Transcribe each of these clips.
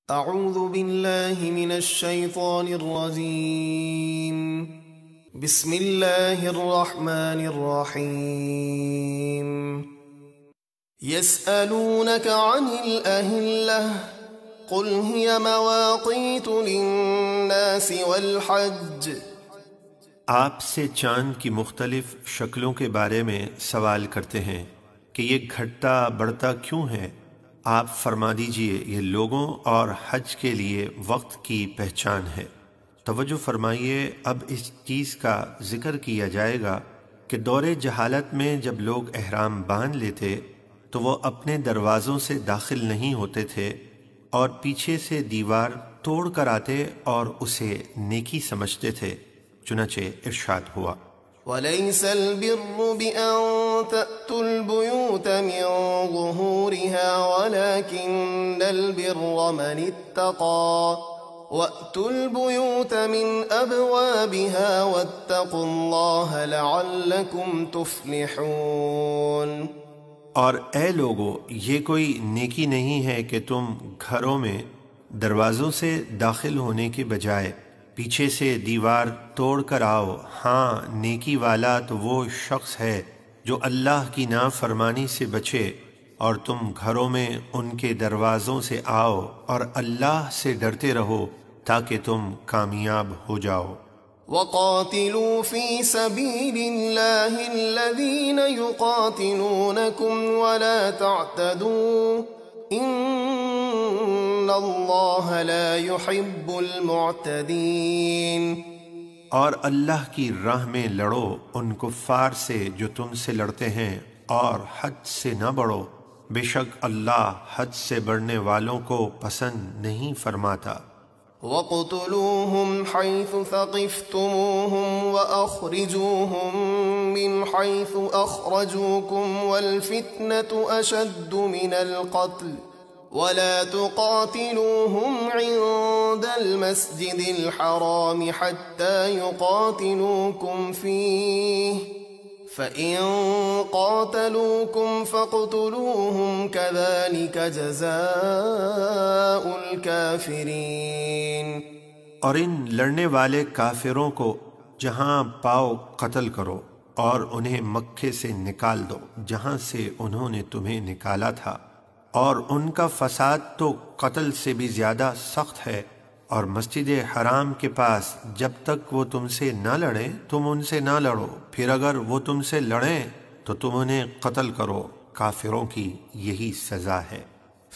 اعوذ باللہ من الشیطان الرجیم بسم اللہ الرحمن الرحیم یسألونک عن الأہلہ قل ہی مواقیت للناس والحج۔ آپ سے چاند کی مختلف شکلوں کے بارے میں سوال کرتے ہیں کہ یہ گھٹتا بڑھتا کیوں ہے؟ آپ فرما دیجئے یہ لوگوں اور حج کے لیے وقت کی پہچان ہے۔ توجہ فرمائیے، اب اس چیز کا ذکر کیا جائے گا کہ دور جہالت میں جب لوگ احرام باندھ لیتے تو وہ اپنے دروازوں سے داخل نہیں ہوتے تھے اور پیچھے سے دیوار توڑ کر آتے اور اسے نیکی سمجھتے تھے، چنانچہ ارشاد ہوا وَلَيْسَ الْبِرُّ بِأَن تَأْتُوا الْبُيُوتَ مِن ظُهُورِهَا وَلَكِنَّ الْبِرَّ مَنِ اتَّقَى وَأْتُوا الْبُيُوتَ مِنْ أَبْوَابِهَا وَاتَّقُوا اللَّهَ لَعَلَّكُمْ تُفْلِحُونَ۔ اور اے لوگو، یہ کوئی نیکی نہیں ہے کہ تم گھروں میں دروازوں سے داخل ہونے کے بجائے پیچھے سے دیوار توڑ کر آؤ۔ ہاں، نیکی والا تو وہ شخص ہے جو اللہ کی نافرمانی سے بچے، اور تم گھروں میں ان کے دروازوں سے آؤ اور اللہ سے ڈرتے رہو تاکہ تم کامیاب ہو جاؤ۔ وَقَاتِلُوا فِي سَبِيلِ اللَّهِ الَّذِينَ يُقَاتِلُونَكُمْ وَلَا تَعْتَدُوا إِنَّ اللَّهَ لَا يُحِبُّ الْمُعْتَدِينَ۔ اور اللہ کی راہ میں لڑو ان کفار سے جو تم سے لڑتے ہیں، اور حد سے نہ بڑھو، بے شک اللہ حد سے بڑھنے والوں کو پسند نہیں فرماتا۔ وَاقْتُلُوهُمْ حَيْثُ ثَقِفْتُمُوهُمْ وَأَخْرِجُوهُمْ مِنْ حَيْثُ أَخْرَجُوكُمْ وَالْفِتْنَةُ أَشَدُّ مِنَ الْقَتْلِ وَلَا تُقَاتِلُوهُمْ عِندَ الْمَسْجِدِ الْحَرَامِ حَتَّى يُقَاتِلُوكُمْ فِيهِ فَإِن قَاتَلُوكُمْ فَاقْتُلُوهُمْ كَذَلِكَ جَزَاءُ الْكَافِرِينَ۔ اور ان لڑنے والے کافروں کو جہاں پاؤ قتل کرو اور انہیں مکے سے نکال دو جہاں سے انہوں نے تمہیں نکالا تھا، اور ان کا فساد تو قتل سے بھی زیادہ سخت ہے۔ اور مسجد حرام کے پاس جب تک وہ تم سے نہ لڑیں تم ان سے نہ لڑو، پھر اگر وہ تم سے لڑیں تو تم انہیں قتل کرو، کافروں کی یہی سزا ہے۔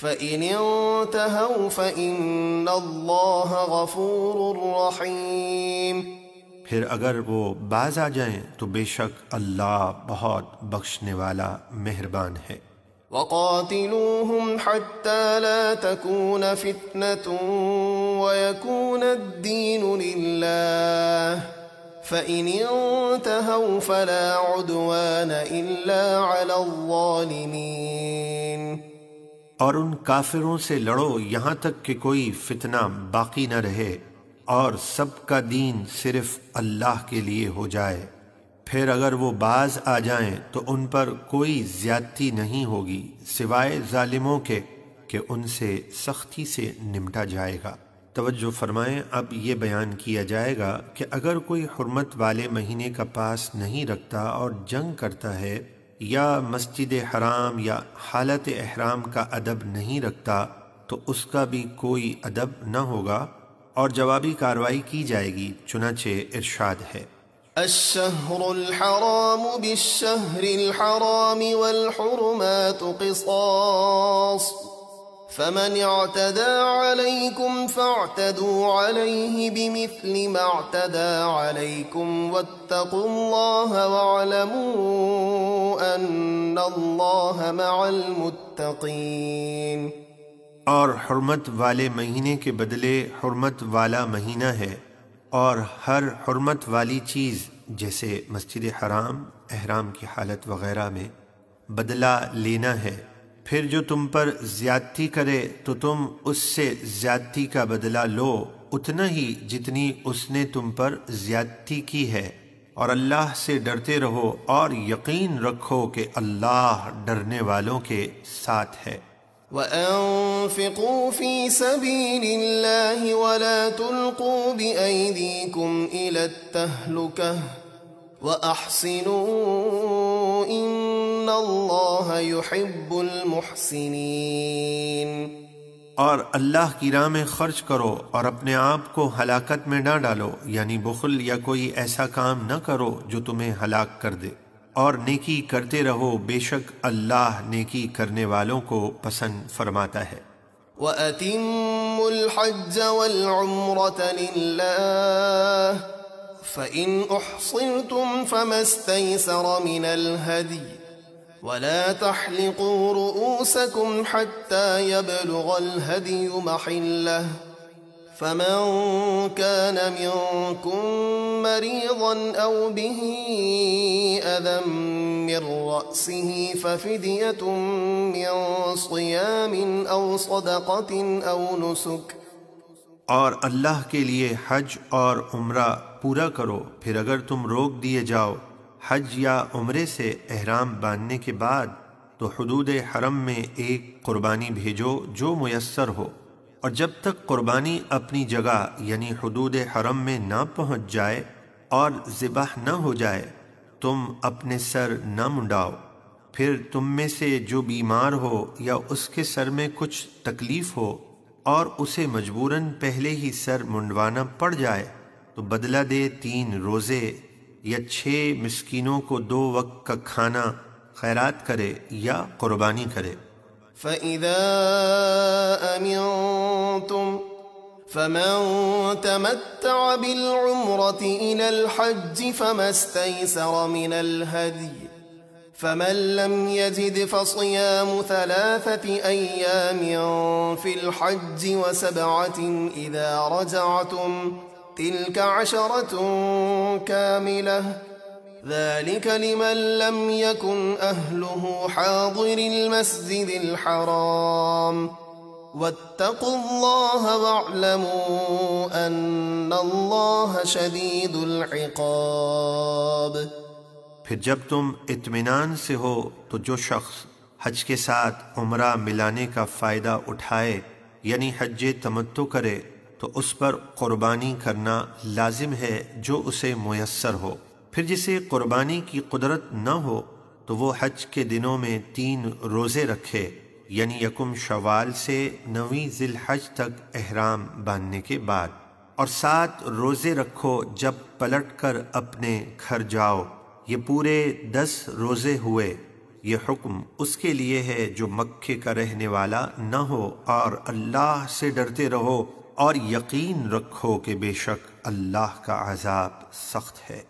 فَإِنِ انْتَهَوْا فَإِنَّ اللَّهَ غَفُورٌ رَحِيمٌ۔ پھر اگر وہ باز آ جائیں تو بے شک اللہ بہت بخشنے والا مہربان ہے۔ وَقَاتِلُوهُمْ حَتَّى لَا تَكُونَ فِتْنَةٌ وَيَكُونَ الدِّينُ لِلَّهِ فَإِنِ انْتَهَوْا فَلَا عُدْوَانَ إِلَّا عَلَى الظَّالِمِينَ۔ اور ان کافروں سے لڑو یہاں تک کہ کوئی فتنہ باقی نہ رہے اور سب کا دین صرف اللہ کے لیے ہو جائے۔ پھر اگر وہ باز آ جائیں تو ان پر کوئی زیادتی نہیں ہوگی سوائے ظالموں کے کہ ان سے سختی سے نمٹا جائے گا۔ توجہ فرمائیں، اب یہ بیان کیا جائے گا کہ اگر کوئی حرمت والے مہینے کا پاس نہیں رکھتا اور جنگ کرتا ہے، یا مسجد حرام یا حالت احرام کا ادب نہیں رکھتا، تو اس کا بھی کوئی ادب نہ ہوگا اور جوابی کارروائی کی جائے گی، چنانچہ ارشاد ہے الشہر الحرام بالشہر الحرام والحرمات قصاص فمن اعتدى عليكم فاعتدوا عليه بمثل ما اعتدى عليكم واتقوا الله واعلموا ان الله مع المتقين۔ اور حرمت والے مہینے کے بدلے حرمت والا مہینہ ہے، اور ہر حرمت والی چیز جیسے مسجد حرام، احرام کی حالت وغیرہ میں بدلہ لینا ہے۔ پھر جو تم پر زیادتی کرے تو تم اس سے زیادتی کا بدلہ لو اتنا ہی جتنی اس نے تم پر زیادتی کی ہے، اور اللہ سے ڈرتے رہو اور یقین رکھو کہ اللہ ڈرنے والوں کے ساتھ ہے۔ وَأَنفِقُوا فِي سَبِيلِ اللَّهِ وَلَا تُلْقُوا بِأَيْدِيكُمْ إِلَى التَّهْلُكَةِ وَأَحْسِنُوا إِنَّ اللَّهَ يُحِبُّ الْمُحْسِنِينَ۔ اور اللہ کی راہ میں خرچ کرو اور اپنے آپ کو ہلاکت میں نہ ڈالو، یعنی بخل یا کوئی ایسا کام نہ کرو جو تمہیں ہلاک کر دے، اور نیکی کرتے رہو، بے شک اللہ نیکی کرنے والوں کو پسند فرماتا ہے۔ وَأَتِمُّوا الْحَجَّ وَالْعُمْرَةَ لِلَّهِ فَإِنْ أُحْصِرْتُمْ فَمَا اسْتَيْسَرَ مِنَ الْهَدْيِ وَلَا تَحْلِقُوا رُؤُوسَكُمْ حَتَّى يَبْلُغَ الْهَدْيُ مَحِلَّهُ فَمَنْ كَانَ مِنْكُمْ مَرِيضًا أَوْ بِهِ أَذًى مِّن رَّأْسِهِ فَفِدْيَةٌ مِّن صِيَامٍ أَوْ صَدَقَةٍ أَوْ نُسُكٍ۔ اور اللہ کے لیے حج اور عمرہ پورا کرو، پھر اگر تم روک دیے جاؤ حج یا عمرے سے احرام باندھنے کے بعد تو حدود حرم میں ایک قربانی بھیجو جو میسر ہو، اور جب تک قربانی اپنی جگہ یعنی حدود حرم میں نہ پہنچ جائے اور ذبح نہ ہو جائے تم اپنے سر نہ منڈاؤ۔ پھر تم میں سے جو بیمار ہو یا اس کے سر میں کچھ تکلیف ہو اور اسے مجبوراً پہلے ہی سر منڈوانا پڑ جائے تو بدلہ دے 3 روزے یا 6 مسکینوں کو 2 وقت کا کھانا خیرات کرے یا قربانی کرے۔ فَإِذَا أَمِنْتُمْ فَمَنْ تَمَتَّعَ بِالْعُمْرَةِ إِلَى الْحَجِّ فَمَا اسْتَيْسَرَ مِنَ الْهَدْيِ فَمَنْ لَمْ يَجِدْ فَصِيَامُ 3 أَيَّامٍ فِي الْحَجِّ و7 إِذَا رَجَعْتُمْ تِلْكَ 10 كَامِلَةٌ ذَلِكَ لِمَنْ لَمْ يَكُنْ أَهْلُهُ حَاضِرِ الْمَسْجِدِ الْحَرَامِ وَاتَّقُوا اللَّهَ وَاعْلَمُوا أَنَّ اللَّهَ شَدِيدُ الْعِقَابِ۔ پھر جب تم اطمینان سے ہو تو جو شخص حج کے ساتھ عمرہ ملانے کا فائدہ اٹھائے یعنی حج تمتع کرے تو اس پر قربانی کرنا لازم ہے جو اسے میسر ہو۔ پھر جسے قربانی کی قدرت نہ ہو تو وہ حج کے دنوں میں 3 روزے رکھے، یعنی 1 شوال سے 9 ذی الحج تک احرام باندھنے کے بعد، اور 7 روزے رکھو جب پلٹ کر اپنے گھر جاؤ، یہ پورے 10 روزے ہوئے۔ یہ حکم اس کے لیے ہے جو مکے کا رہنے والا نہ ہو، اور اللہ سے ڈرتے رہو اور یقین رکھو کہ بے شک اللہ کا عذاب سخت ہے۔